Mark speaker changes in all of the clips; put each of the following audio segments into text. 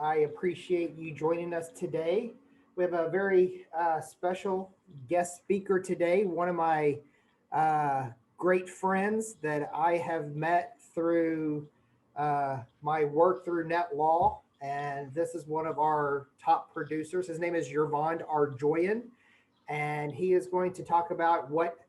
Speaker 1: I appreciate you joining us today. We have a very special guest speaker today, one of my uh, great friends that I have met through my work through NetLaw. And this is one of our top producers. His name is Yervand Arjoyan, and he is going to talk about what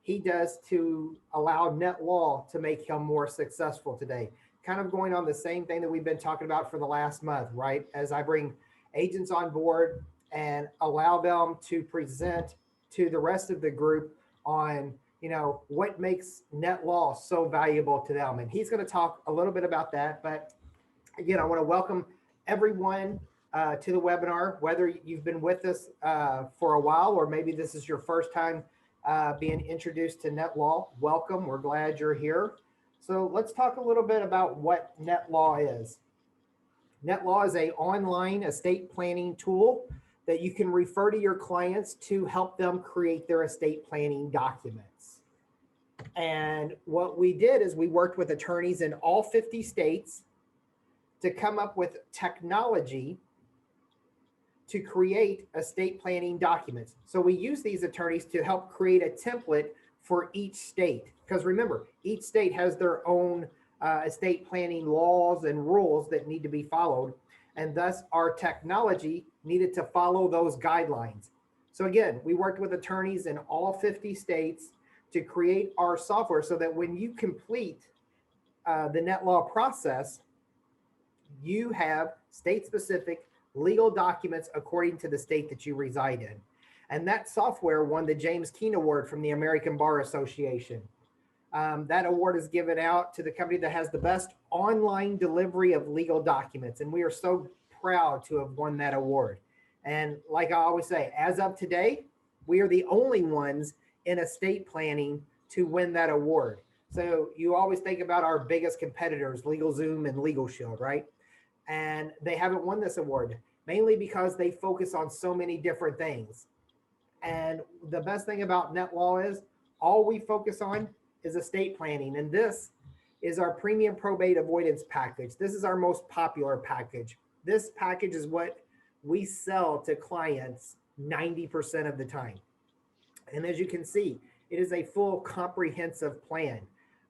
Speaker 1: he does to allow NetLaw to make him more successful today. Kind of going on the same thing that we've been talking about for the last month, right? As I bring agents on board and allow them to present to the rest of the group on what makes NetLaw so valuable to them. And he's going to talk a little bit about that. But again, I want to welcome everyone to the webinar, whether you've been with us for a while or maybe this is your first time being introduced to NetLaw. Welcome. We're glad you're here. So let's talk a little bit about what NetLaw is. NetLaw is an online estate planning tool that you can refer to your clients to help them create their estate planning documents. And what we did is we worked with attorneys in all 50 states to come up with technology to create estate planning documents. So we use these attorneys to help create a template for each state. Because remember, each state has their own estate planning laws and rules that need to be followed. And thus our technology needed to follow those guidelines. So again, we worked with attorneys in all 50 states to create our software so that when you complete the NetLaw process, you have state-specific legal documents according to the state that you reside in. And that software won the James Keene Award from the American Bar Association. That award is given out to the company that has the best online delivery of legal documents. And we are so proud to have won that award. And like I always say, as of today, we are the only ones in estate planning to win that award. So you always think about our biggest competitors, LegalZoom and LegalShield, right? And they haven't won this award, mainly because they focus on so many different things. And the best thing about NetLaw is all we focus on is estate planning. And this is our premium probate avoidance package. This is our most popular package. This package is what we sell to clients 90% of the time. And as you can see, it is a full comprehensive plan.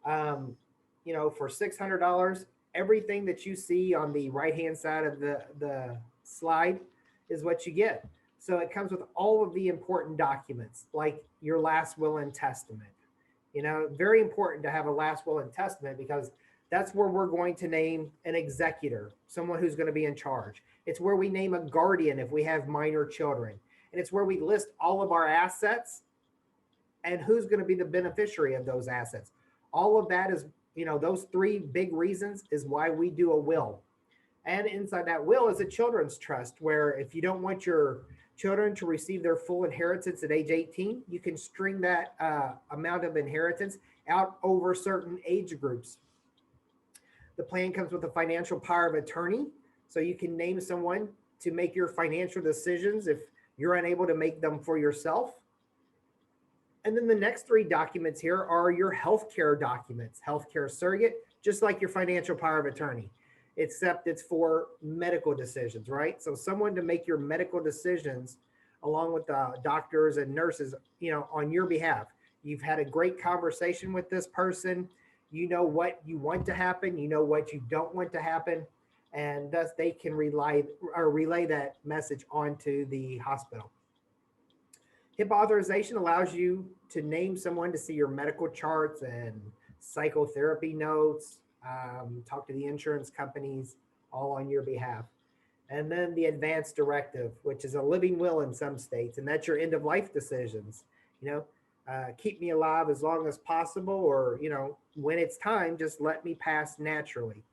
Speaker 1: For $600, everything that you see on the right-hand side of the slide is what you get. So it comes with all of the important documents, like your last will and testament. Very important to have a last will and testament because that's where we're going to name an executor, someone who's going to be in charge. It's where we name a guardian if we have minor children. And it's where we list all of our assets and who's going to be the beneficiary of those assets. All of that is, those three big reasons is why we do a will. And inside that will is a children's trust, where if you don't want your children to receive their full inheritance at age 18, you can string that amount of inheritance out over certain age groups. The plan comes with a financial power of attorney, so you can name someone to make your financial decisions if you're unable to make them for yourself. And then the next three documents here are your healthcare documents, healthcare surrogate, just like your financial power of attorney, except it's for medical decisions, right? So someone to make your medical decisions along with the doctors and nurses, on your behalf. You've had a great conversation with this person. You know what you want to happen. You know what you don't want to happen. And thus they can relay that message onto the hospital. HIPAA authorization allows you to name someone to see your medical charts and psychotherapy notes, talk to the insurance companies, all on your behalf. And then the advance directive, which is a living will in some states, and that's your end of life decisions. Keep me alive as long as possible, or, when it's time, just let me pass naturally.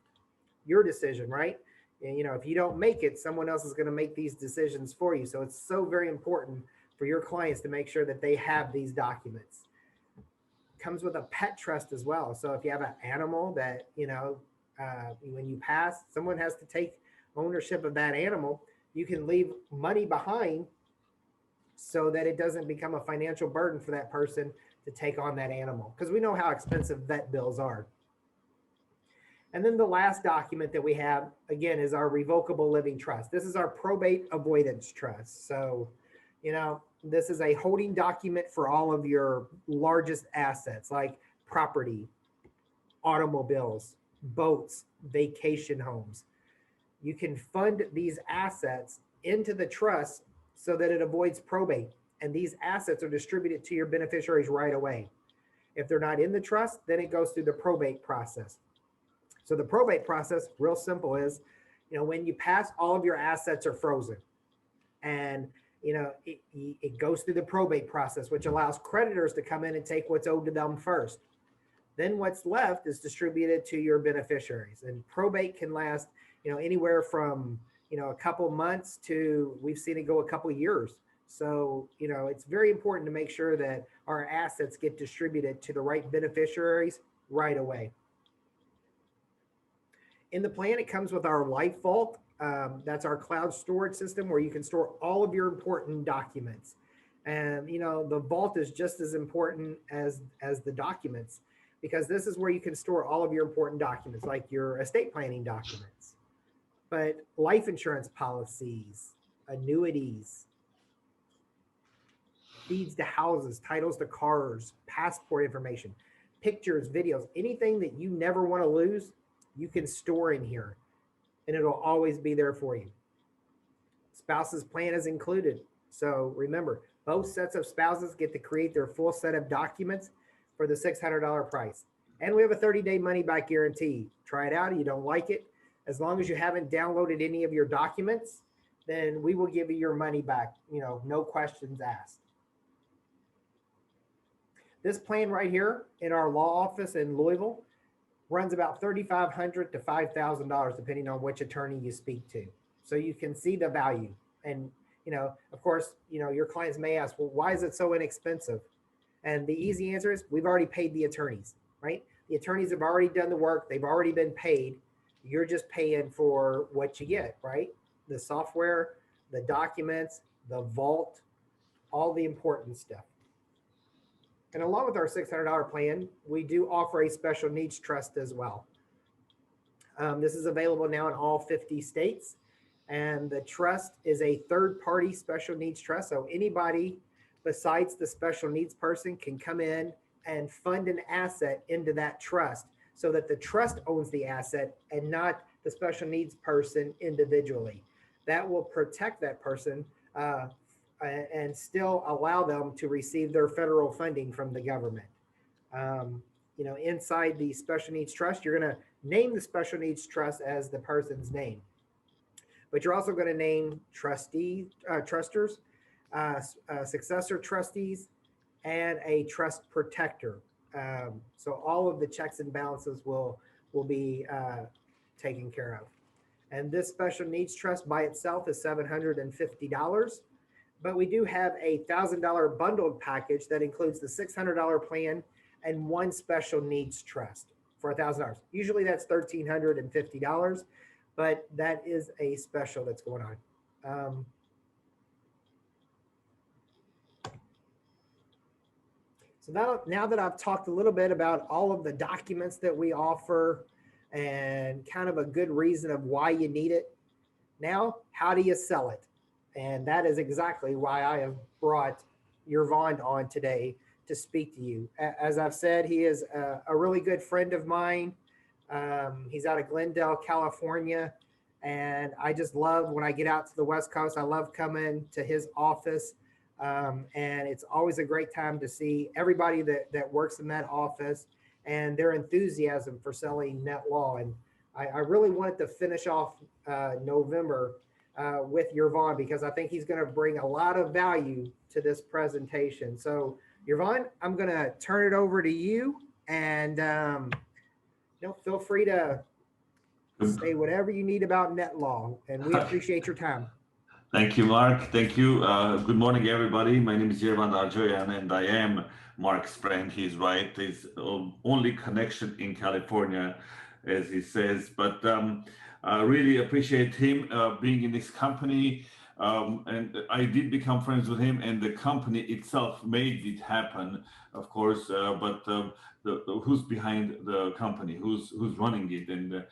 Speaker 1: Your decision, right? And, if you don't make it, someone else is going to make these decisions for you. So it's so very important for your clients to make sure that they have these documents. Comes with a pet trust as well. So if you have an animal that, when you pass, someone has to take ownership of that animal, you can leave money behind so that it doesn't become a financial burden for that person to take on that animal. Because we know how expensive vet bills are. And then the last document that we have, again, is our revocable living trust. This is our probate avoidance trust. So, this is a holding document for all of your largest assets like property, automobiles, boats, vacation homes. You can fund these assets into the trust so that it avoids probate. And these assets are distributed to your beneficiaries right away. If they're not in the trust, then it goes through the probate process. So the probate process, real simple, is, when you pass, all of your assets are frozen. And, it goes through the probate process, which allows creditors to come in and take what's owed to them first. Then what's left is distributed to your beneficiaries. And probate can last, anywhere from, a couple months to, we've seen it go a couple years. So, it's very important to make sure that our assets get distributed to the right beneficiaries right away. In the plan, it comes with our Life Vault. That's our cloud storage system where you can store all of your important documents. And, the vault is just as important as the documents, because this is where you can store all of your important documents, like your estate planning documents, but life insurance policies, annuities, deeds to houses, titles to cars, passport information, pictures, videos, anything that you never want to lose, you can store in here and it'll always be there for you. Spouses plan is included. So remember, both sets of spouses get to create their full set of documents for the $600 price. And we have a 30-day money-back guarantee. Try it out. If you don't like it, as long as you haven't downloaded any of your documents, then we will give you your money back, no questions asked. This plan right here in our law office in Louisville runs about $3,500 to $5,000, depending on which attorney you speak to. So you can see the value. And, of course, your clients may ask, well, why is it so inexpensive? And the easy answer is we've already paid the attorneys, right? The attorneys have already done the work. They've already been paid. You're just paying for what you get, right? The software, the documents, the vault, all the important stuff. And along with our $600 plan, we do offer a special needs trust as well. This is available now in all 50 states. And the trust is a third-party special needs trust. So anybody besides the special needs person can come in and fund an asset into that trust so that the trust owns the asset and not the special needs person individually. That will protect that person and still allow them to receive their federal funding from the government. Inside the special needs trust, you're going to name the special needs trust as the person's name, but you're also going to name trusters, successor trustees, and a trust protector. So all of the checks and balances will be taken care of. And this special needs trust by itself is $750. But we do have a $1,000 bundled package that includes the $600 plan and one special needs trust for $1,000. Usually that's $1,350, but that is a special that's going on. So now that I've talked a little bit about all of the documents that we offer and kind of a good reason of why you need it, now how do you sell it? And that is exactly why I have brought Yervand on today to speak to you. As I've said, he is a really good friend of mine. He's out of Glendale, California. And I just love when I get out to the West Coast, I love coming to his office. And it's always a great time to see everybody that works in that office and their enthusiasm for selling NetLaw. And I really wanted to finish off November with Yervand because I think he's going to bring a lot of value to this presentation. So Yervand, I'm going to turn it over to you, and feel free to say whatever you need about NetLaw, and we appreciate your time.
Speaker 2: Thank you, Mark. Thank you. Good morning, everybody. My name is Yervand Arjoyan, and I am Mark's friend. He's right. His only connection in California, as he says. But I really appreciate him being in this company. And I did become friends with him, and the company itself made it happen, of course. But who's behind the company? Who's running it? And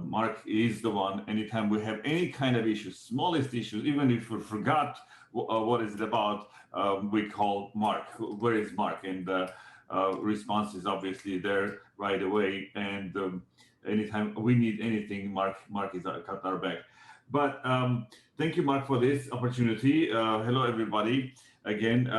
Speaker 2: Mark is the one. Anytime we have any kind of issues, smallest issues, even if we forgot what is it about, we call Mark. Where is Mark? And the response is obviously there right away. And anytime we need anything, Mark is got our back. But thank you, Mark, for this opportunity. Hello, everybody. Again,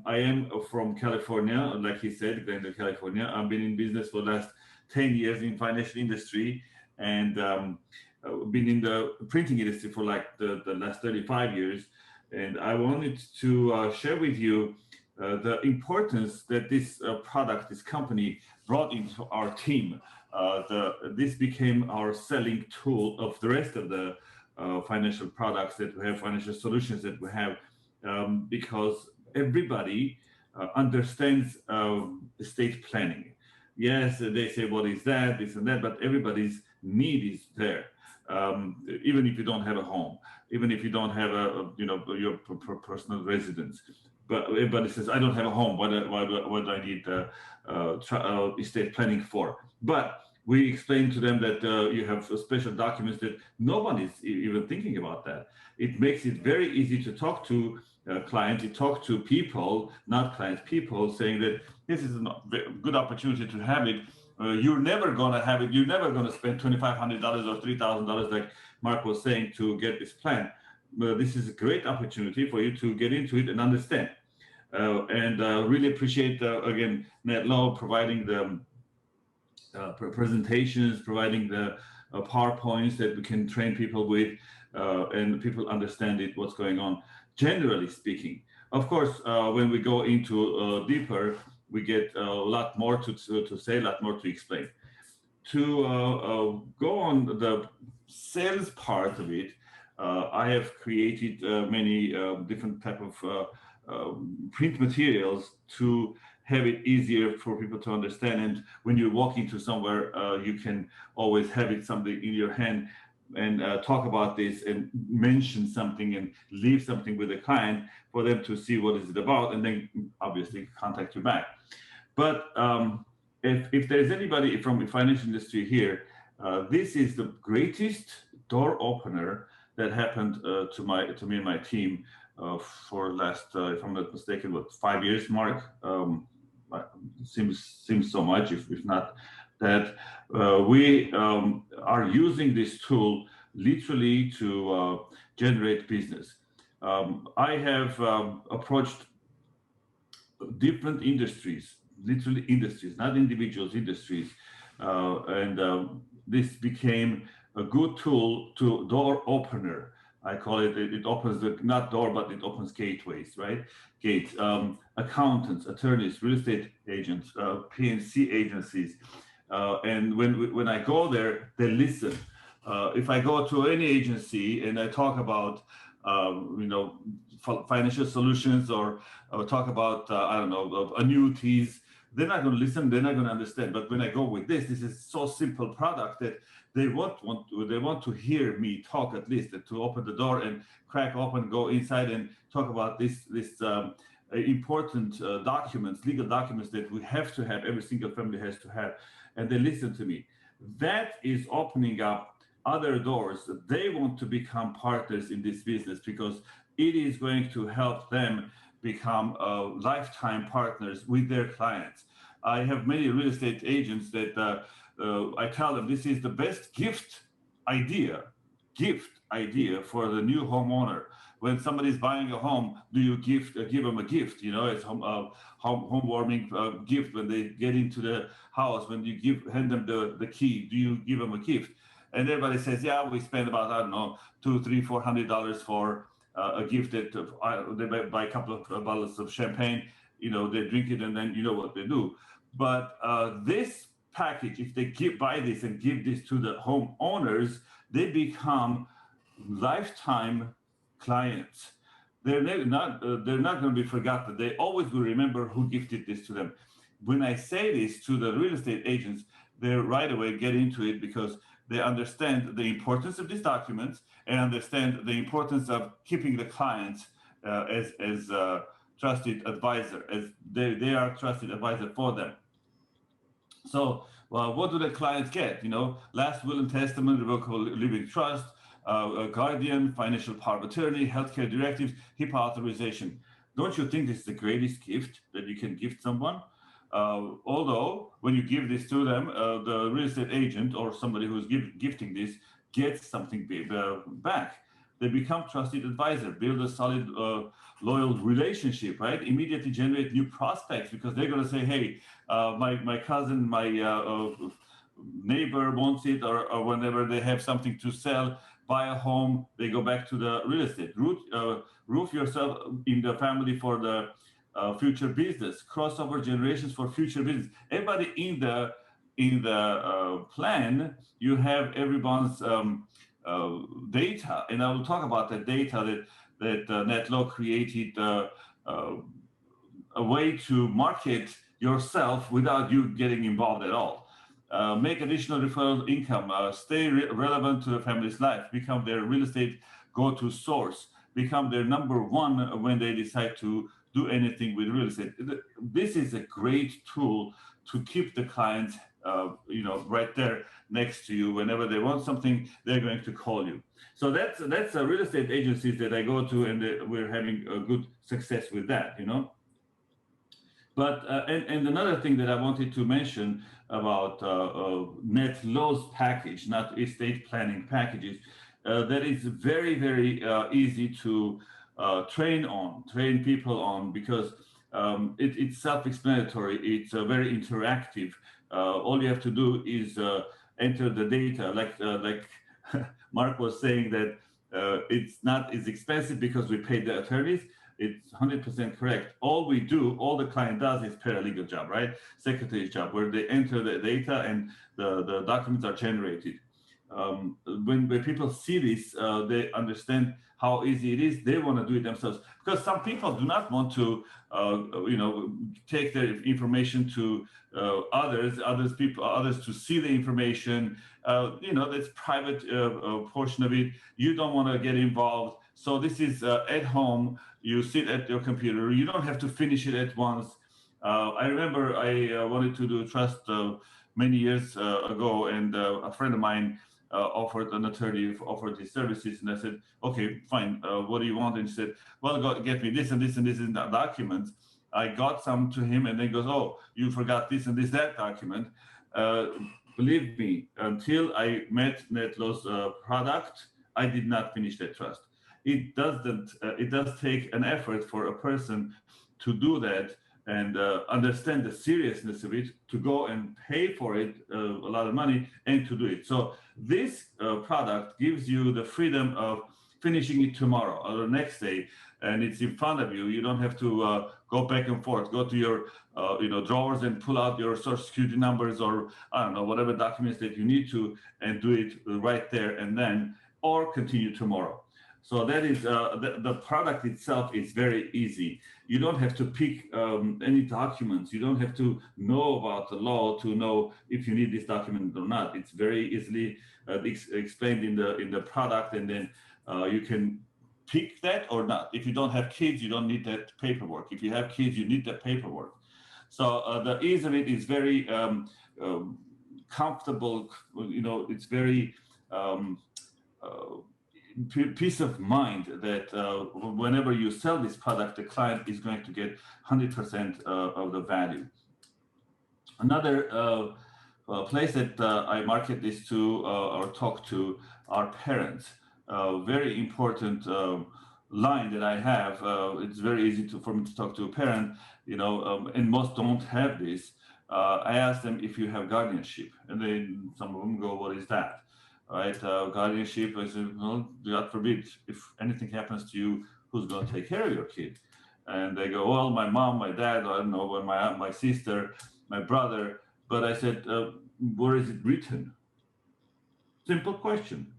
Speaker 2: I am from California, like he said, Glendale, California. I've been in business for the last 10 years in financial industry, and been in the printing industry for like the last 35 years. And I wanted to share with you the importance that this product, this company brought into our team. This became our selling tool of the rest of the financial products that we have, financial solutions that we have, because everybody understands estate planning. Yes, they say, what is that, this and that, but everybody's need is there. Even if you don't have a home, even if you don't have your personal residence, but everybody says, I don't have a home. What do I need estate planning for? But we explain to them that you have special documents that nobody's even thinking about that. It makes it very easy to talk to clients, to talk to people, not clients, people, saying that this is a good opportunity to have it. You're never going to have it. You're never going to spend $2,500 or $3,000, like Mark was saying, to get this plan. This is a great opportunity for you to get into it and understand. And really appreciate, again, NetLaw providing the presentations, providing the PowerPoints that we can train people with, and people understand it, what's going on, generally speaking. Of course, when we go into deeper, we get a lot more to say, a lot more to explain. To go on the sales part of it, I have created many different type of print materials to have it easier for people to understand. And when you walk into somewhere, you can always have it something in your hand and talk about this and mention something and leave something with the client for them to see what is it about, and then obviously contact you back. But if there's anybody from the financial industry here, this is the greatest door opener that happened to me and my team for last, if I'm not mistaken, what, 5 years, Mark? Seems so much, if not that. We are using this tool literally to generate business. I have approached different industries, literally industries, not individuals, industries. And this became a good tool to door opener. I call it, it opens the, not door, but it opens gateways, right? Gates, accountants, attorneys, real estate agents, PCC agencies. And when I go there, they listen. If I go to any agency and I talk about, financial solutions or talk about, I don't know, annuities, they're not going to listen, they're not going to understand. But when I go with this is so simple product that they want to hear me talk, at least to open the door and crack open, go inside and talk about this important documents, legal documents that we have to have, every single family has to have, and they listen to me. That is opening up other doors. They want to become partners in this business because it is going to help them become lifetime partners with their clients. I have many real estate agents that I tell them this is the best gift idea for the new homeowner. When somebody's buying a home, do you give them a gift? It's home warming gift when they get into the house. When you hand them the key, do you give them a gift? And everybody says, yeah, we spend about, I don't know, $200, $300, $400 for a gift that they buy a couple of bottles of champagne, they drink it, and then you know what they do. But this package, if they buy this and give this to the homeowners, they become lifetime clients. They're not going to be forgotten. They always will remember who gifted this to them. When I say this to the real estate agents, they right away get into it because they understand the importance of these documents and understand the importance of keeping the clients as trusted advisor, as they are trusted advisor for them. So, what do the clients get? Last will and testament, revocable living trust, a guardian, financial power of attorney, healthcare directives, HIPAA authorization. Don't you think this is the greatest gift that you can give someone? Although, when you give this to them, the real estate agent or somebody who's gifting this gets something back. They become trusted advisor, build a solid, loyal relationship, right? Immediately generate new prospects because they're going to say, hey, my cousin, my neighbor wants it, or whenever they have something to sell, buy a home, they go back to the real estate. Roof yourself in the family for the future business, crossover generations for future business. Everybody in the plan, you have everyone's data, and I will talk about that data that NetLaw created a way to market yourself without you getting involved at all. Make additional referral income, stay relevant to the family's life, become their real estate go-to source, become their number one when they decide to do anything with real estate. This is a great tool to keep the clients right there next to you. Whenever they want something, they're going to call you. So that's real estate agencies that I go to, and we're having a good success with that, But and another thing that I wanted to mention about NetLaw's package, not estate planning packages, that is very, very easy to train people on, because it's self-explanatory. It's very interactive. All you have to do is enter the data, like Mark was saying, that it's not as expensive because we paid the attorneys. It's 100% correct. All the client does is paralegal job, right? Secretary's job, where they enter the data and the documents are generated. When people see this, they understand how easy it is. They want to do it themselves, because some people do not want to, take their information to others to see the information. That's private portion of it. You don't want to get involved. So this is at home. You sit at your computer. You don't have to finish it at once. I remember I wanted to do trust many years ago, and a friend of mine offered his services, and I said, okay, fine. What do you want? And he said, well, get me this and this and this in that document. I got some to him, and then he goes, oh, you forgot this and this, that document. Believe me, until I met NetLaw's product, I did not finish that trust. It does take an effort for a person to do that and understand the seriousness of it, to go and pay for it a lot of money and to do it. So this product gives you the freedom of finishing it tomorrow or the next day, and it's in front of you. You don't have to go back and forth, go to your drawers and pull out your social security numbers, or I don't know, whatever documents that you need to, and do it right there and then, or continue tomorrow. So that is the product itself is very easy. You don't have to pick any documents. You don't have to know about the law to know if you need this document or not. It's very easily explained in the product, and then you can pick that or not. If you don't have kids, you don't need that paperwork. If you have kids, you need that paperwork. So the ease of it is very comfortable. It's very peace of mind that whenever you sell this product, the client is going to get 100% of the value. Another place that I market this to or talk to are parents. Very important line that I have. It's very easy for me to talk to a parent, and most don't have this. I ask them if you have guardianship, and then some of them go, "What is that?" Right? Guardianship, I said, well, God forbid, if anything happens to you, who's going to take care of your kid? And they go, well, my mom, my dad, I don't know, my sister, my brother. But I said, where is it written? Simple question.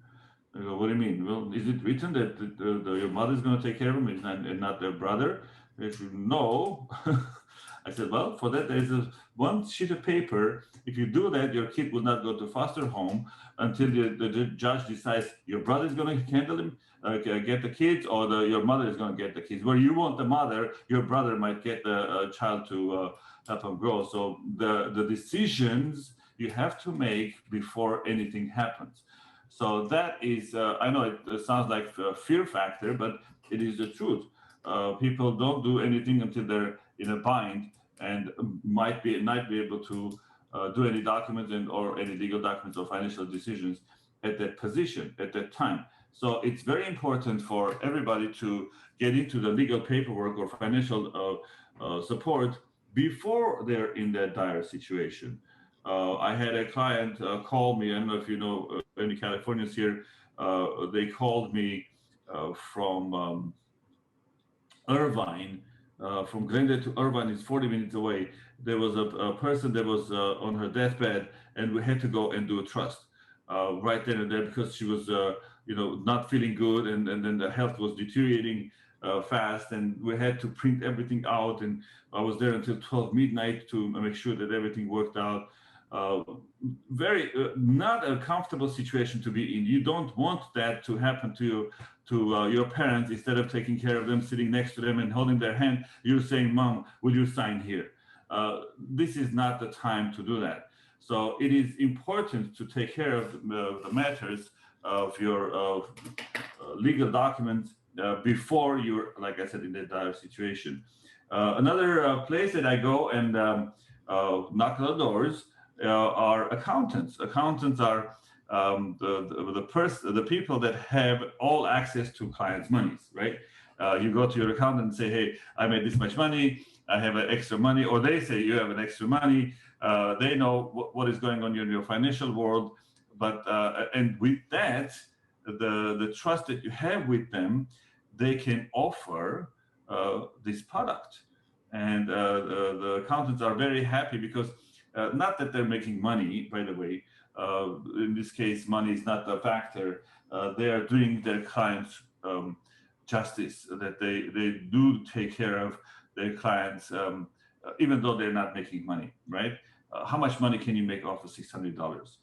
Speaker 2: I go, what do you mean? Well, is it written that your mother's going to take care of him and not their brother? They said, no. I said, well, for that, there's one sheet of paper. If you do that, your kid will not go to foster home until the judge decides your brother is going to handle him, get the kids, or your mother is going to get the kids. Where you want the mother, your brother might get the child to help him grow. So the decisions you have to make before anything happens. So that is, I know it sounds like a fear factor, but it is the truth. People don't do anything until they're in a bind and might not be able to do any documents or any legal documents or financial decisions at that position, at that time. So it's very important for everybody to get into the legal paperwork or financial support before they're in that dire situation. I had a client call me. I don't know if you know any Californians here. They called me from Irvine. From Glendale to Irvine is 40 minutes away. There was a person that was on her deathbed, and we had to go and do a trust right then and there because she was, not feeling good, and then the health was deteriorating fast, and we had to print everything out. And I was there until 12 midnight to make sure that everything worked out. Very not a comfortable situation to be in. You don't want that to happen to you, to your parents. Instead of taking care of them, sitting next to them and holding their hand, you're saying, "Mom, will you sign here?" This is not the time to do that. So it is important to take care of the matters of your legal documents before you're, like I said, in that dire situation. Another place that I go and knock on the doors are accountants. Accountants are the people that have all access to clients' monies, right? You go to your accountant and say, "Hey, I made this much money. I have an extra money," or they say you have an extra money. They know what is going on in your financial world, but and with that, the trust that you have with them, they can offer this product, and the accountants are very happy because not that they're making money, by the way. In this case, money is not a factor. They are doing their clients justice, that they do take care of their clients, even though they're not making money, right? How much money can you make off of $600?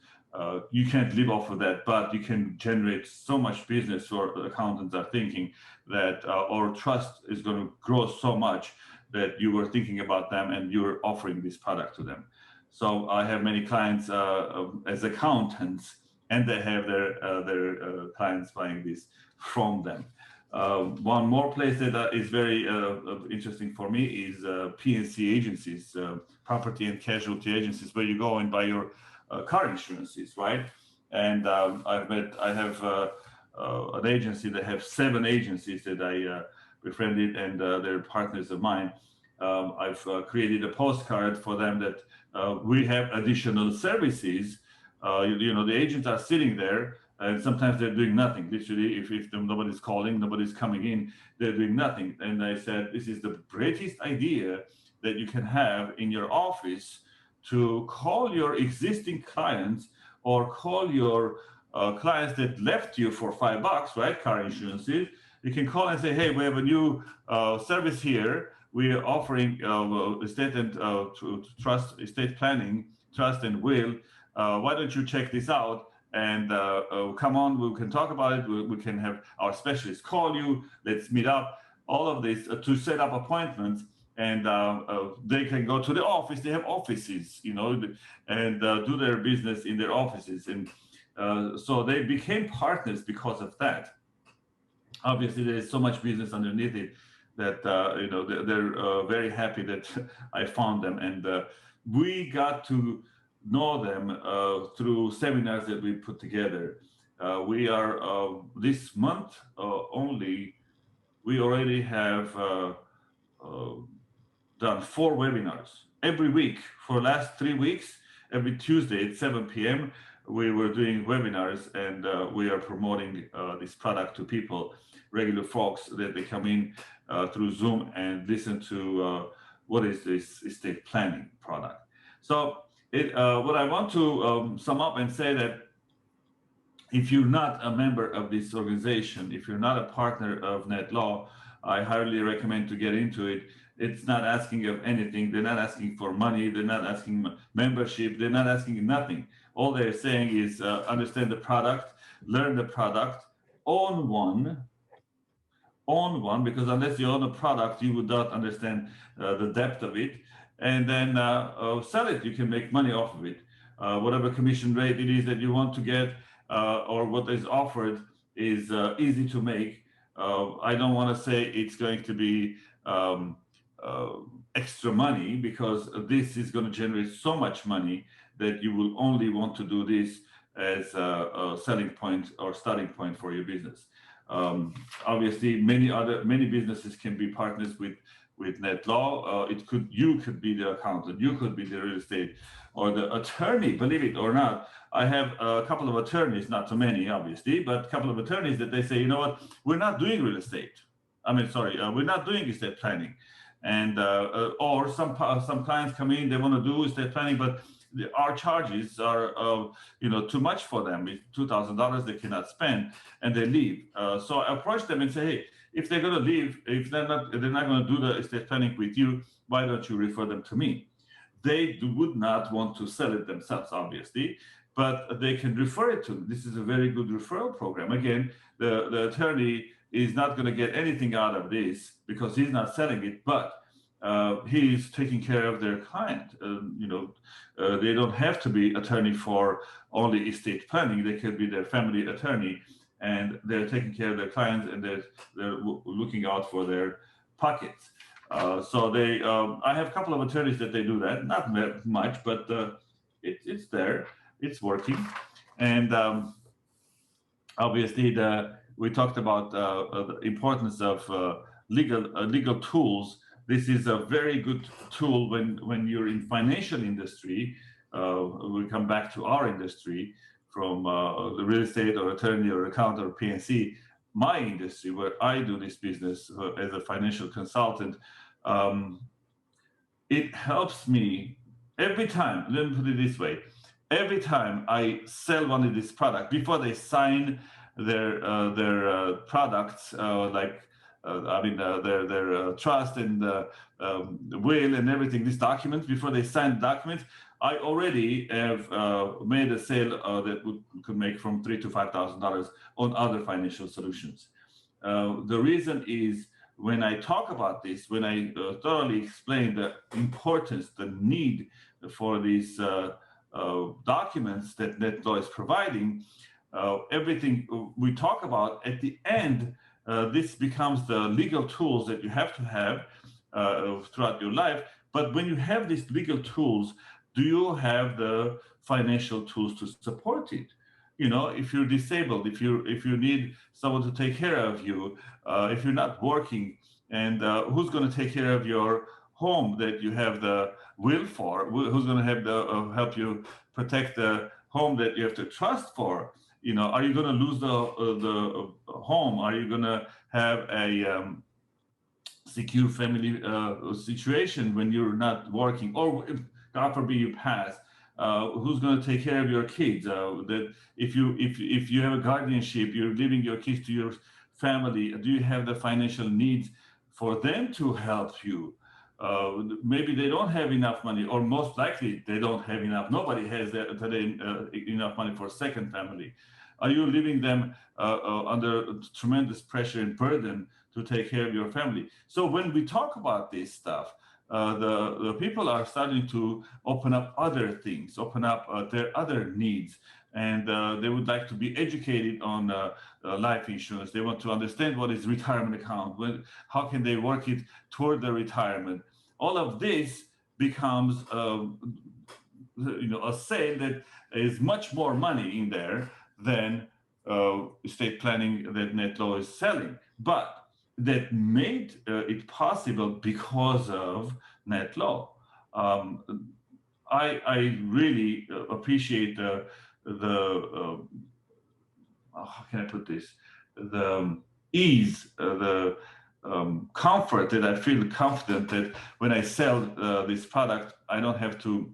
Speaker 2: You can't live off of that, but you can generate so much business. For accountants are thinking that our trust is going to grow so much that you were thinking about them and you're offering this product to them. So I have many clients as accountants, and they have their clients buying this from them. One more place that is very interesting for me is PCC Agencies, property and casualty agencies, where you go and buy your car insurances, right? And I have an agency that have 7 agencies that I befriended, and they're partners of mine. I've created a postcard for them that we have additional services. The agents are sitting there, and sometimes they're doing nothing. Literally, if nobody's calling, nobody's coming in, they're doing nothing. And I said, this is the greatest idea that you can have in your office, to call your existing clients or call your clients that left you for $5, right? Car insurances. You can call and say, "Hey, we have a new service here. We are offering estate and trust, estate planning, trust and will. Why don't you check this out? And come on, we can talk about it. We can have our specialists call you. Let's meet up." All of this to set up appointments, and they can go to the office. They have offices, and do their business in their offices. And so they became partners because of that. Obviously, there's so much business underneath it that they're very happy that I found them, and we got to know them through seminars that we put together. We are this month only. We already have done 4 webinars every week for the last 3 weeks. Every Tuesday at 7 p.m. we were doing webinars, and we are promoting this product to people, regular folks, that they come in through Zoom and listen to what is this estate planning product. So what I want to sum up and say that if you're not a member of this organization, if you're not a partner of NetLaw, I highly recommend to get into it It's not asking of anything. They're not asking for money. They're not asking membership. They're not asking nothing. All they're saying is understand the product, learn the product, own one, because unless you own a product, you would not understand the depth of it, and then sell it. You can make money off of it. Whatever commission rate it is that you want to get, or what is offered, is easy to make. I don't want to say it's going to be uh, extra money, because this is going to generate so much money that you will only want to do this as a selling point or starting point for your business. Obviously, many businesses can be partners with NetLaw. You could be the accountant, you could be the real estate or the attorney. Believe it or not, I have a couple of attorneys, not too many, obviously, but a couple of attorneys that they say, you know what, we're not doing real estate. We're not doing estate planning, and or some clients come in, they want to do estate planning, but our charges are too much for them. It's $2,000 they cannot spend, and they leave. So I approach them and say, hey, if they're going to leave, if they're not going to do the estate planning with you, why don't you refer them to me? They would not want to sell it themselves, obviously, but they can refer it to me. This is a very good referral program. Again, the attorney is not going to get anything out of this because he's not selling it, but he's taking care of their client. They don't have to be attorney for only estate planning. They could be their family attorney, and they're taking care of their clients, and they're looking out for their pockets. I have a couple of attorneys that they do that. Not much, but it's there. It's working, and obviously we talked about the importance of legal tools. This is a very good tool when you're in financial industry. We come back to our industry, from the real estate or attorney or accountant or PNC. My industry, where I do this business as a financial consultant, it helps me every time. Let me put it this way: every time I sell one of these products, before they sign their products, their trust and the will and everything, these documents, before they sign the documents, I already have made a sale that could make from $3,000 to $5,000 on other financial solutions. The reason is, when I talk about this, when I thoroughly explain the importance, the need for these documents that NetLaw is providing, everything we talk about at the end, this becomes the legal tools that you have to have throughout your life. But when you have these legal tools, do you have the financial tools to support it? If you're disabled, if you need someone to take care of you, if you're not working, and who's going to take care of your home that you have the will for? Who's going to have help you protect the home that you have to trust for? Are you going to lose the home? Are you going to have a secure family situation when you're not working, or if, God forbid, you pass? Who's going to take care of your kids? That if you have a guardianship, you're leaving your kids to your family. Do you have the financial needs for them to help you? Maybe they don't have enough money, or most likely they don't have enough. Nobody has today enough money for a second family. Are you leaving them under tremendous pressure and burden to take care of your family? So when we talk about this stuff, the people are starting to open up other things, open up their other needs, and they would like to be educated on life insurance. They want to understand what is retirement account, how can they work it toward their retirement. All of this becomes a sale that is much more money in there than estate planning that NetLaw is selling, but that made it possible because of NetLaw. I really appreciate the how can I put this? The ease, the comfort that I feel confident that when I sell this product, I don't have to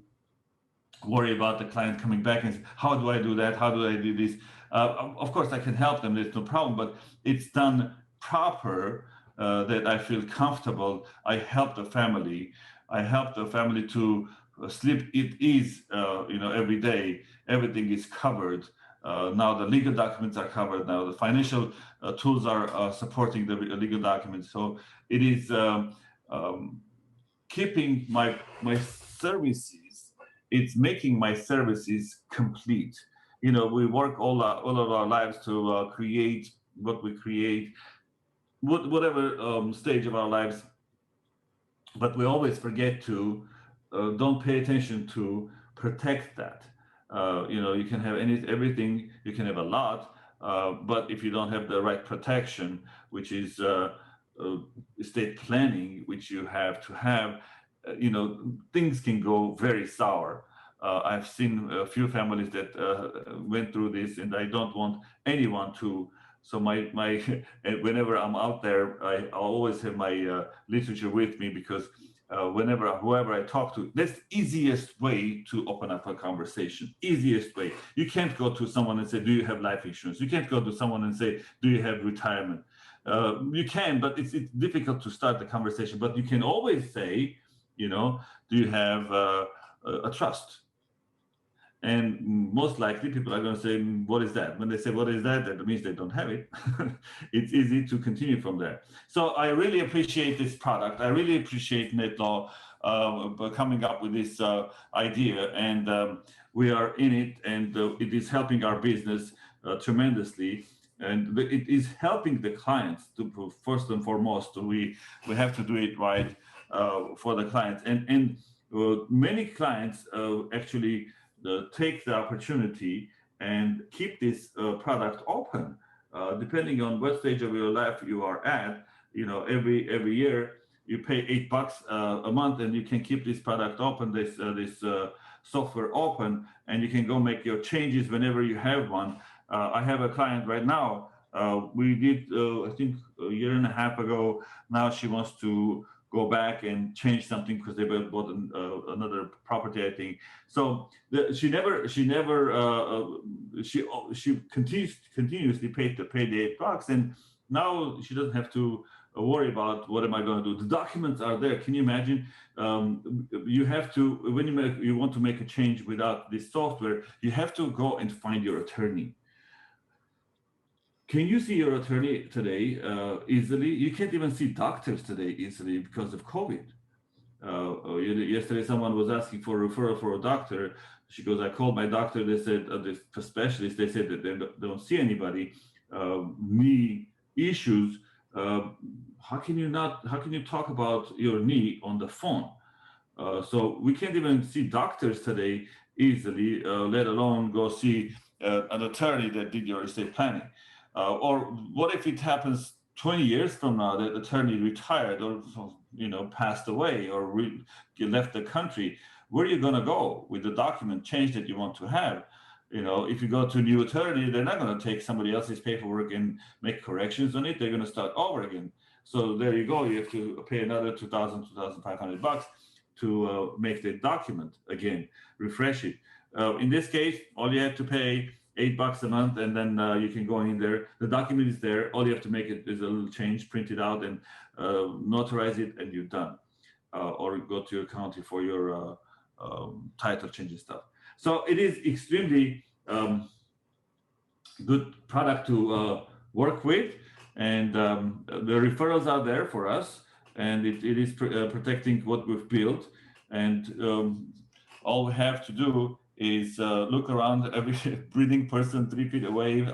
Speaker 2: worry about the client coming back and say, how do I do that? How do I do this? Of course, I can help them. There's no problem, but it's done proper that I feel comfortable. I help the family. I help the family to sleep. It is, every day. Everything is covered. Now the legal documents are covered. Now the financial tools are supporting the legal documents. So it is um, keeping my services. It's making my services complete. We work all of our lives to create what we create, whatever stage of our lives, but we always forget to don't pay attention to protect that. You can have everything, you can have a lot, but if you don't have the right protection, which is uh, estate planning, which you have to have, things can go very sour. I've seen a few families that went through this, and I don't want anyone to. So my and whenever I'm out there, I always have my literature with me, because whoever I talk to, that's the easiest way to open up a conversation. Easiest way. You can't go to someone and say, "Do you have life insurance?" You can't go to someone and say, "Do you have retirement?" You can, but it's difficult to start the conversation. But you can always say, "Do you have a trust?" And most likely people are going to say, "What is that?" When they say, "What is that?" that means they don't have it. It's easy to continue from there. So I really appreciate this product. I really appreciate NetLaw coming up with this idea. And we are in it, and it is helping our business tremendously. And it is helping the clients to, first and foremost, we have to do it right for the clients. And many clients actually take the opportunity and keep this product open, depending on what stage of your life you are at. Every year you pay $8 a month, and you can keep this product open, this software open, and you can go make your changes whenever you have one. I have a client right now. We did, I think, a year and a half ago. Now she wants to go back and change something because they bought another property, I think. So she continuously paid the $8, and now she doesn't have to worry about what am I going to do. The documents are there. Can you imagine? You have to, when you want to make a change without this software, you have to go and find your attorney. Can you see your attorney today easily? You can't even see doctors today easily because of COVID. Yesterday, someone was asking for a referral for a doctor. She goes, "I called my doctor. They said, the specialist, they said that they don't see anybody. Knee issues. How can you talk about your knee on the phone?" So we can't even see doctors today easily, let alone go see an attorney that did your estate planning. Or what if it happens 20 years from now that attorney retired, or passed away, or left the country? Where are you going to go with the document change that you want to have? If you go to a new attorney, they're not going to take somebody else's paperwork and make corrections on it. They're going to start over again. So there you go. You have to pay another $2,000, $2,500 to make the document again, refresh it. In this case, all you have to pay $8 a month, and then you can go in there. The document is there. All you have to make it is a little change, print it out, and notarize it, and you're done. Or go to your county for your title change and stuff. So it is extremely good product to work with, and the referrals are there for us, and it is protecting what we've built. And all we have to do is look around. Every breathing person 3 feet away,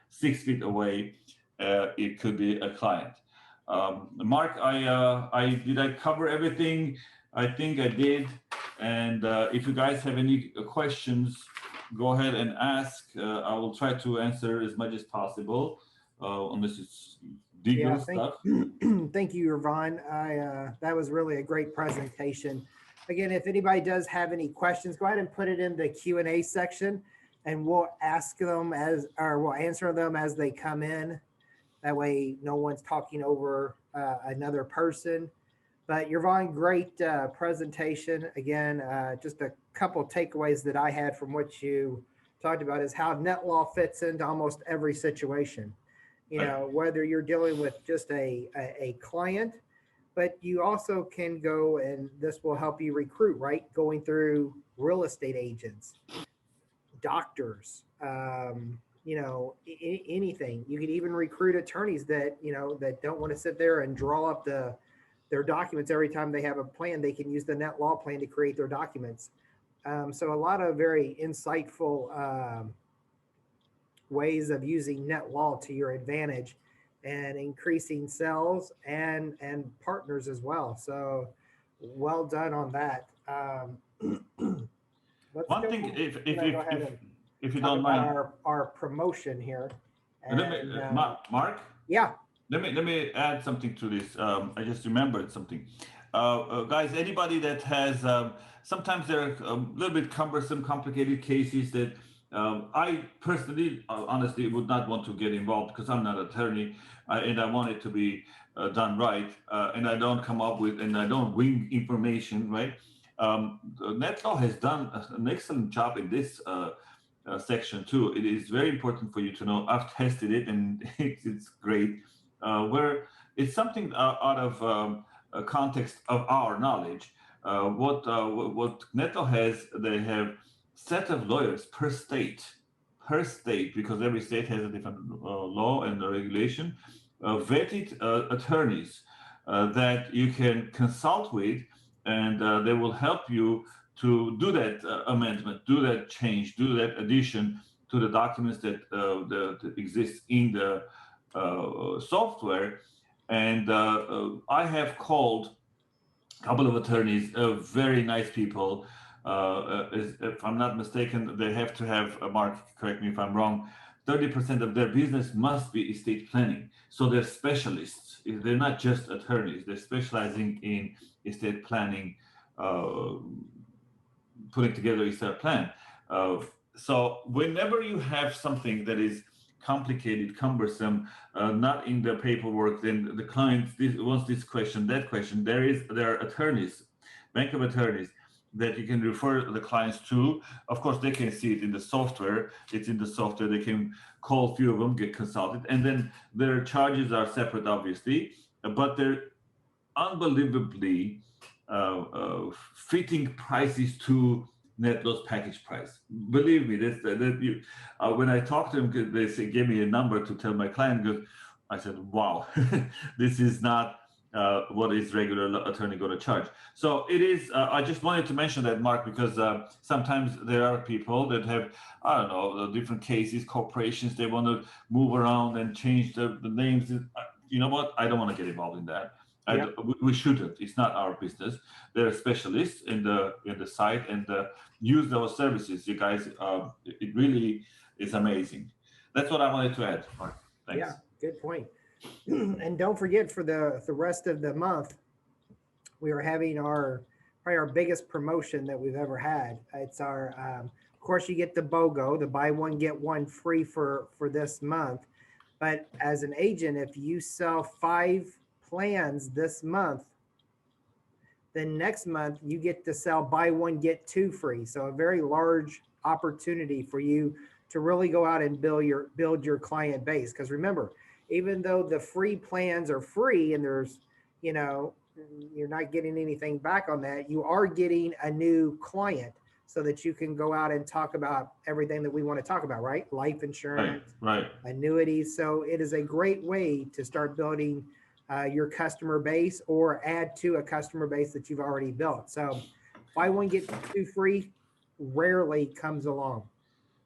Speaker 2: 6 feet away, it could be a client. Mark, did I cover everything? I think I did. And if you guys have any questions, go ahead and ask. I will try to answer as much as possible, unless it's legal stuff.
Speaker 1: Thank you, Yervand. That was really a great presentation. Again, if anybody does have any questions, go ahead and put it in the Q&A section, and we'll answer them as they come in. That way, no one's talking over another person. But Yervand, great presentation. Again, just a couple of takeaways that I had from what you talked about is how NetLaw fits into almost every situation. whether you're dealing with just a client, but you also can go, and this will help you recruit, right? Going through real estate agents, doctors, anything. You could even recruit attorneys that, that don't want to sit there and draw up their documents every time they have a plan. They can use the NetLaw plan to create their documents. So a lot of very insightful ways of using NetLaw to your advantage and increasing sales and partners as well. So well done on that.
Speaker 2: One thing, if you
Speaker 1: talk
Speaker 2: don't
Speaker 1: about
Speaker 2: mind,
Speaker 1: our promotion here. And,
Speaker 2: Mark.
Speaker 1: Yeah.
Speaker 2: Let me add something to this. I just remembered something. Guys, anybody that has, sometimes there are a little bit cumbersome, complicated cases that I personally, honestly, would not want to get involved because I'm not an attorney and I want it to be done right. And I don't come up with, and I don't wing information, right? NetLaw has done an excellent job in this section too. It is very important for you to know. I've tested it and it's great. Where it's something out of a context of our knowledge. What NetLaw has, they have set of lawyers per state, because every state has a different law and regulation, vetted attorneys that you can consult with, and they will help you to do that amendment, do that change, do that addition to the documents that exist in the software. And I have called a couple of attorneys, very nice people. If I'm not mistaken, they have to have, Mark, correct me if I'm wrong, 30% of their business must be estate planning. So they're specialists. They're not just attorneys. They're specializing in estate planning, putting together a estate plan. So whenever you have something that is complicated, cumbersome, not in the paperwork, then the client wants this question, that question. There are attorneys, bank of attorneys that you can refer the clients to. Of course, they can see it in the software. It's in the software. They can call a few of them, get consulted, and then their charges are separate, obviously, but they're unbelievably fitting prices to NetLaw's package price. Believe me, when I talked to them, they gave me a number to tell my client, because I said, wow, this is not what is regular attorney going to charge. So it is, I just wanted to mention that, Mark, because sometimes there are people that have, I don't know, different cases, corporations, they want to move around and change the names. You know what? I don't want to get involved in that. Yep. We shouldn't. It's not our business. They're specialists in the site, and use those services. You guys, it really is amazing. That's what I wanted to add, Mark. Thanks.
Speaker 1: Yeah, good point. And don't forget, for the rest of the month, we are having probably our biggest promotion that we've ever had. It's our, of course, you get the BOGO, the buy one get one free for this month. But as an agent, if you sell 5 plans this month, then next month you get to sell buy one get 2 free. So a very large opportunity for you to really go out and build your client base. Because remember, even though the free plans are free and there's, you're not getting anything back on that, you are getting a new client so that you can go out and talk about everything that we want to talk about, right? Life insurance,
Speaker 2: right.
Speaker 1: Annuities. So it is a great way to start building your customer base, or add to a customer base that you've already built. So buy one get 2 free rarely comes along.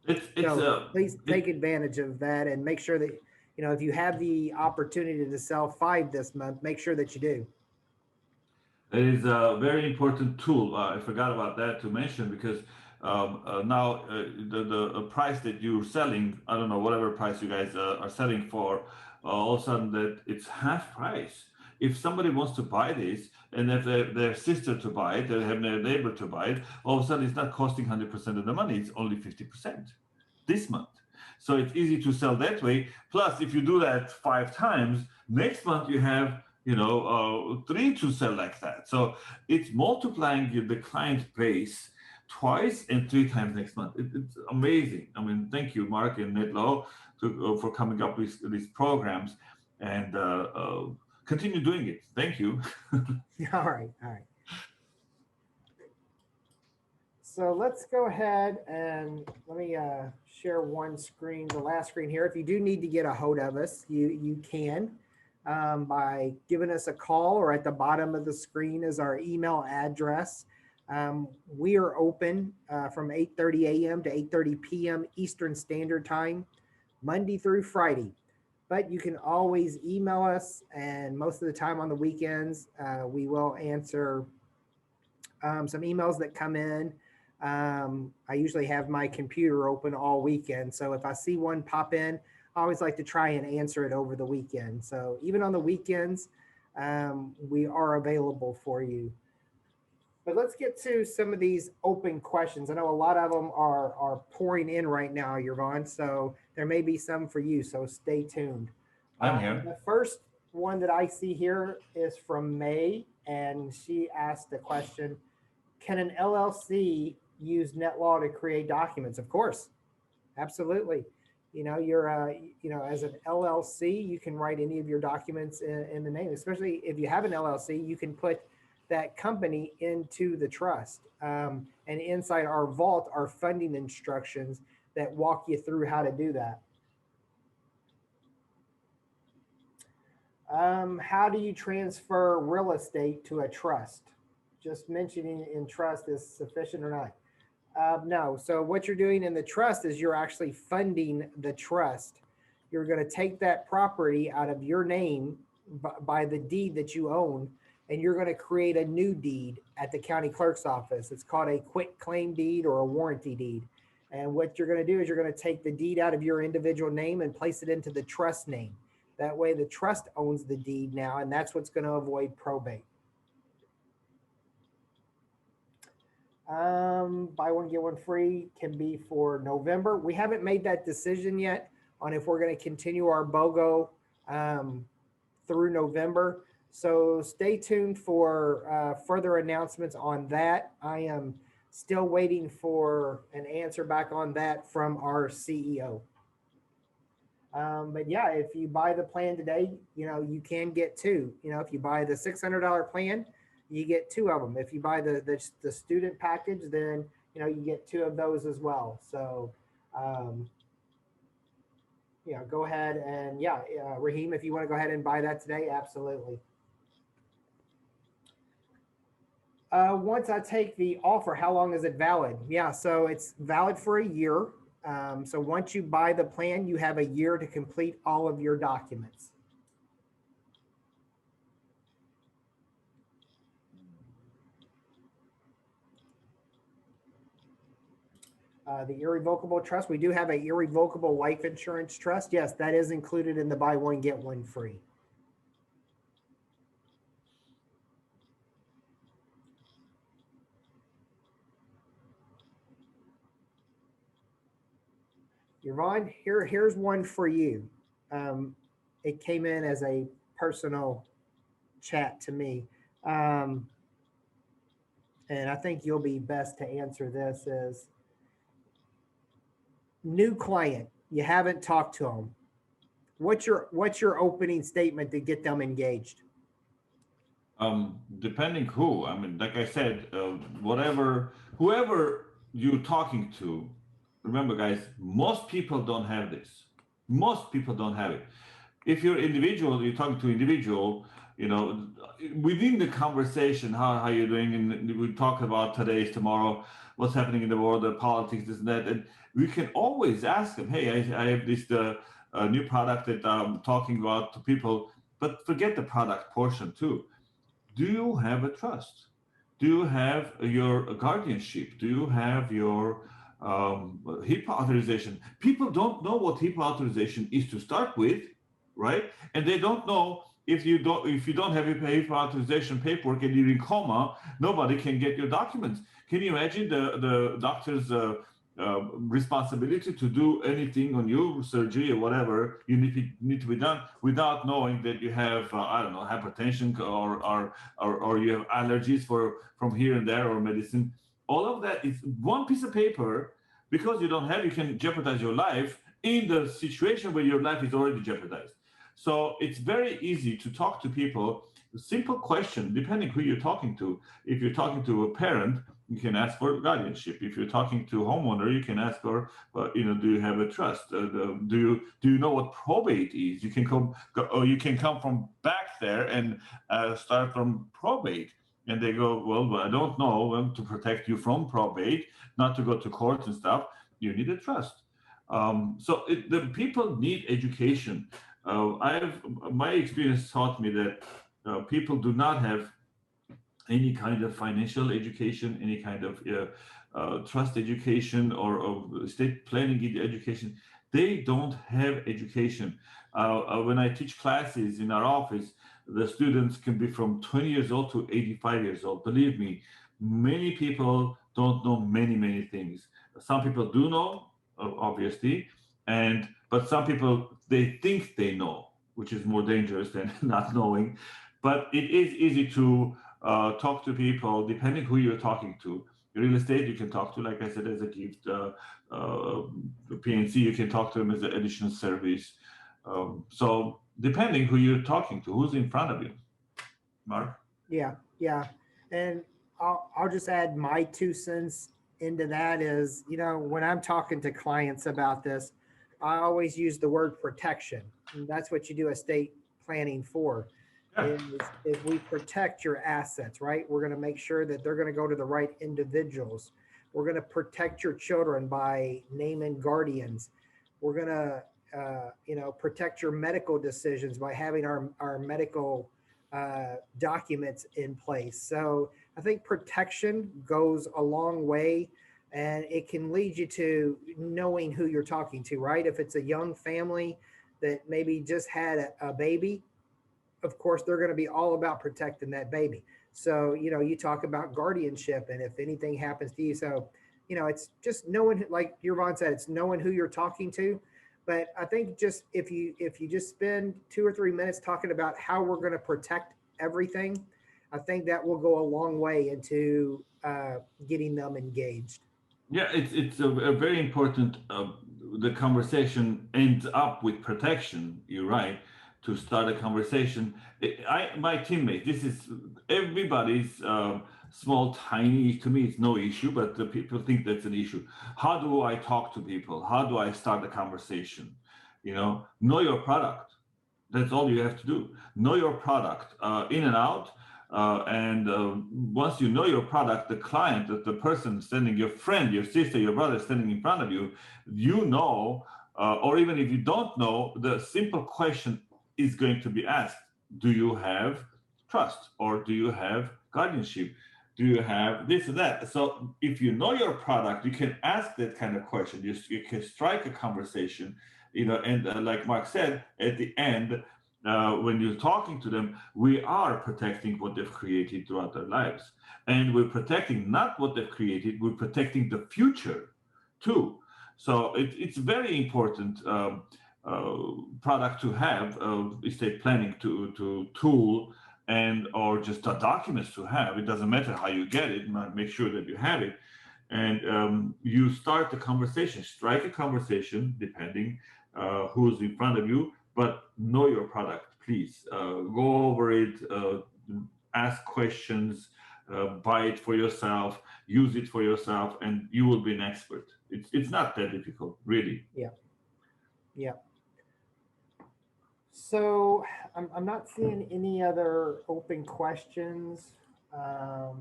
Speaker 1: Please take advantage of that, and make sure that, if you have the opportunity to sell 5 this month, make sure that you do.
Speaker 2: It is a very important tool. I forgot about that to mention, because now the price that you're selling, I don't know, whatever price you guys are selling for, all of a sudden that it's half price. If somebody wants to buy this, and if their sister to buy it, they have their neighbor to buy it, all of a sudden it's not costing 100% of the money, it's only 50% this month. So it's easy to sell that way. Plus, if you do that 5 times, next month you have 3 to sell like that. So it's multiplying the client base twice and 3 times next month. It's amazing. I mean, thank you, Mark and NetLaw, for coming up with these programs, and continue doing it. Thank you.
Speaker 1: All right. So let's go ahead and let me share one screen, the last screen here. If you do need to get a hold of us, you can by giving us a call, or at the bottom of the screen is our email address. We are open from 8:30 a.m. to 8:30 p.m. Eastern Standard Time, Monday through Friday. But you can always email us, and most of the time on the weekends, we will answer some emails that come in. I usually have my computer open all weekend, so if I see one pop in, I always like to try and answer it over the weekend. So even on the weekends, we are available for you. But let's get to some of these open questions. I know a lot of them are pouring in right now, Yervand, so there may be some for you, so stay tuned.
Speaker 2: I'm here.
Speaker 1: The first one that I see here is from May, and she asked the question, can an LLC use NetLaw to create documents? Of course, absolutely. You're as an LLC, you can write any of your documents in the name, especially if you have an LLC, you can put that company into the trust. And inside our vault are funding instructions that walk you through how to do that. How do you transfer real estate to a trust? Just mentioning in trust is sufficient or not? No. So what you're doing in the trust is you're actually funding the trust. You're going to take that property out of your name by the deed that you own, and you're going to create a new deed at the county clerk's office. It's called a quit claim deed or a warranty deed. And what you're going to do is you're going to take the deed out of your individual name and place it into the trust name. That way the trust owns the deed now, and that's what's going to avoid probate. Buy one, get one free can be for November. We haven't made that decision yet on if we're going to continue our BOGO through November. So stay tuned for further announcements on that. I am still waiting for an answer back on that from our CEO. But yeah, if you buy the plan today, you can get two. If you buy the $600 plan, you get two of them. If you buy the student package, then you get two of those as well. So go ahead and Raheem, if you want to go ahead and buy that today, absolutely. Once I take the offer, how long is it valid? Yeah, so it's valid for a year. So once you buy the plan, you have a year to complete all of your documents. The irrevocable trust, we do have an irrevocable life insurance trust. Yes, that is included in the buy one, get one free. Yervand, here's one for you. It came in as a personal chat to me. And I think you'll be best to answer this is, new client, you haven't talked to them. What's your opening statement to get them engaged?
Speaker 2: Depending who, I mean, like I said, whoever you're talking to, remember guys, most people don't have this. Most people don't have it. If you're individual, you're talking to individual, within the conversation, how you're doing, and we talk about today's, tomorrow, what's happening in the world, the politics, this and that, and we can always ask them, hey, I have this new product that I'm talking about to people, but forget the product portion too. Do you have a trust? Do you have your guardianship? Do you have your HIPAA authorization? People don't know what HIPAA authorization is to start with, right? And they don't know if you don't have your HIPAA authorization paperwork and you're in coma, nobody can get your documents. Can you imagine the doctor's responsibility to do anything on you, surgery or whatever you need to be done, without knowing that you have hypertension or you have allergies from here and there, or medicine? All of that is one piece of paper. Because you don't have, you can jeopardize your life in the situation where your life is already jeopardized. So it's very easy to talk to people. A simple question, depending who you're talking to. If you're talking to a parent, you can ask for guardianship. If you're talking to a homeowner, you can ask for, do you have a trust? Do you know what probate is? You can or you can come from back there and start from probate. And they go, well, I don't know. To protect you from probate, not to go to court and stuff, you need a trust. The people need education. My experience taught me that people do not have any kind of financial education, any kind of trust education or estate planning education. They don't have education. When I teach classes in our office, the students can be from 20 years old to 85 years old. Believe me, many people don't know many things. Some people do know, obviously, but some people, they think they know, which is more dangerous than not knowing. But it is easy to talk to people depending who you're talking to. Real estate, you can talk to, like I said, as a gift. PNC, you can talk to them as an additional service. So depending who you're talking to, who's in front of you. Mark?
Speaker 1: Yeah. And I'll just add my 2 cents into that is, when I'm talking to clients about this, I always use the word protection. And that's what you do estate planning for.
Speaker 2: Yeah.
Speaker 1: Is we protect your assets, right? We're going to make sure that they're going to go to the right individuals. We're going to protect your children by naming guardians. We're going to, protect your medical decisions by having our medical documents in place. So I think protection goes a long way, and it can lead you to knowing who you're talking to, right? If it's a young family that maybe just had a baby, of course, they're going to be all about protecting that baby. So, you talk about guardianship, and if anything happens to you, so, it's just knowing, like Yervand said, it's knowing who you're talking to. But I think just if you just spend 2 or 3 minutes talking about how we're going to protect everything, I think that will go a long way into getting them engaged.
Speaker 2: Yeah, it's a very important. The conversation ends up with protection. You're right. To start a conversation, my teammate. This is everybody's small, tiny. To me, it's no issue, but the people think that's an issue. How do I talk to people? How do I start a conversation? Know your product. That's all you have to do. Know your product in and out. Once you know your product, the client, the person standing, your friend, your sister, your brother standing in front of you, or even if you don't know, the simple question is going to be asked: do you have trust, or do you have guardianship? Do you have this or that? So if you know your product, you can ask that kind of question. You can strike a conversation, and like Mark said, at the end, when you're talking to them, we are protecting what they've created throughout their lives. And we're protecting not what they've created, we're protecting the future too. So it's very important product to have, estate planning to tool, or just the documents to have. It doesn't matter how you get it, make sure that you have it. And you start the conversation, strike a conversation, depending who's in front of you, but know your product, please. Go over it, ask questions, buy it for yourself, use it for yourself, and you will be an expert. It's not that difficult, really.
Speaker 1: Yeah. So I'm not seeing any other open questions. Let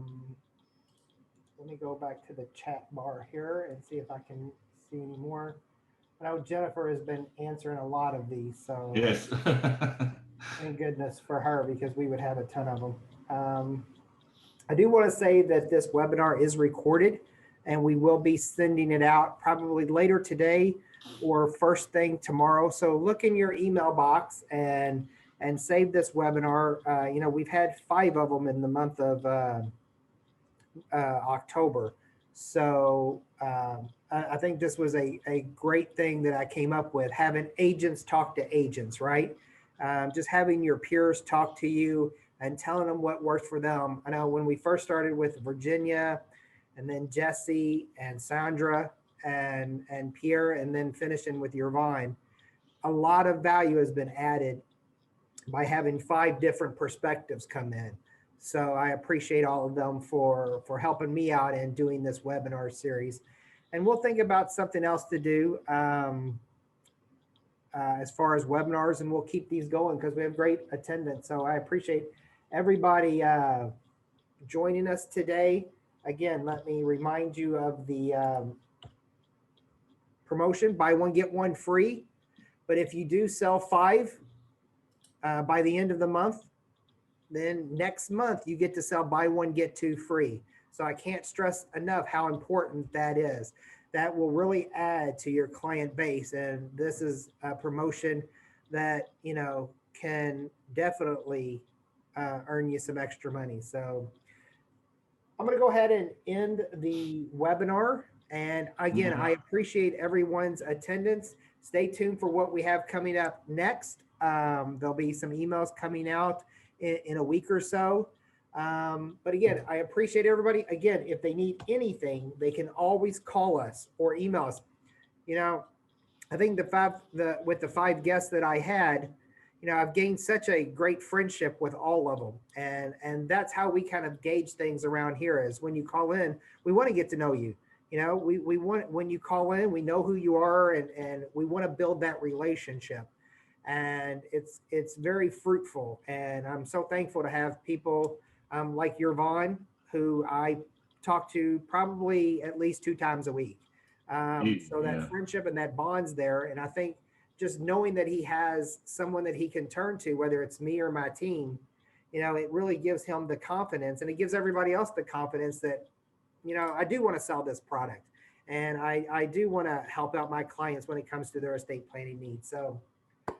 Speaker 1: me go back to the chat bar here and see if I can see any more. I know Jennifer has been answering a lot of these, so
Speaker 2: yes.
Speaker 1: Thank goodness for her, because we would have a ton of them. I do want to say that this webinar is recorded, and we will be sending it out probably later today or first thing tomorrow. So look in your email box and save this webinar. We've had 5 of them in the month of October. So I think this was a great thing that I came up with, having agents talk to agents, right? Just having your peers talk to you and telling them what works for them. I know when we first started with Virginia, and then Jesse and Sandra, and Pierre, and then finishing with Yervand, a lot of value has been added by having 5 different perspectives come in. So I appreciate all of them for helping me out in doing this webinar series. And we'll think about something else to do as far as webinars, and we'll keep these going because we have great attendance. So I appreciate everybody joining us today. Again, let me remind you of the promotion, buy one, get one free. But if you do sell 5 by the end of the month, then next month you get to sell buy one, get 2 free. So I can't stress enough how important that is. That will really add to your client base. And this is a promotion that, you know, can definitely earn you some extra money. So I'm going to go ahead and end the webinar. And again, I appreciate everyone's attendance. Stay tuned for what we have coming up next. There'll be some emails coming out in a week or so. But again, I appreciate everybody. Again, if they need anything, they can always call us or email us. You know, I think with the 5 guests that I had, you know, I've gained such a great friendship with all of them. And that's how we kind of gauge things around here is when you call in, we want to get to know you. You know, we want, when you call in, we know who you are, and we want to build that relationship. And it's very fruitful. And I'm so thankful to have people like Yervand, who I talk to probably at least 2 times a week. So that friendship and that bond's there. And I think just knowing that he has someone that he can turn to, whether it's me or my team, you know, it really gives him the confidence, and it gives everybody else the confidence that, you know, I do want to sell this product, and I do want to help out my clients when it comes to their estate planning needs. So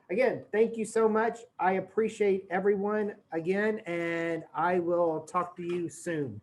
Speaker 1: again, thank you so much. I appreciate everyone again, and I will talk to you soon.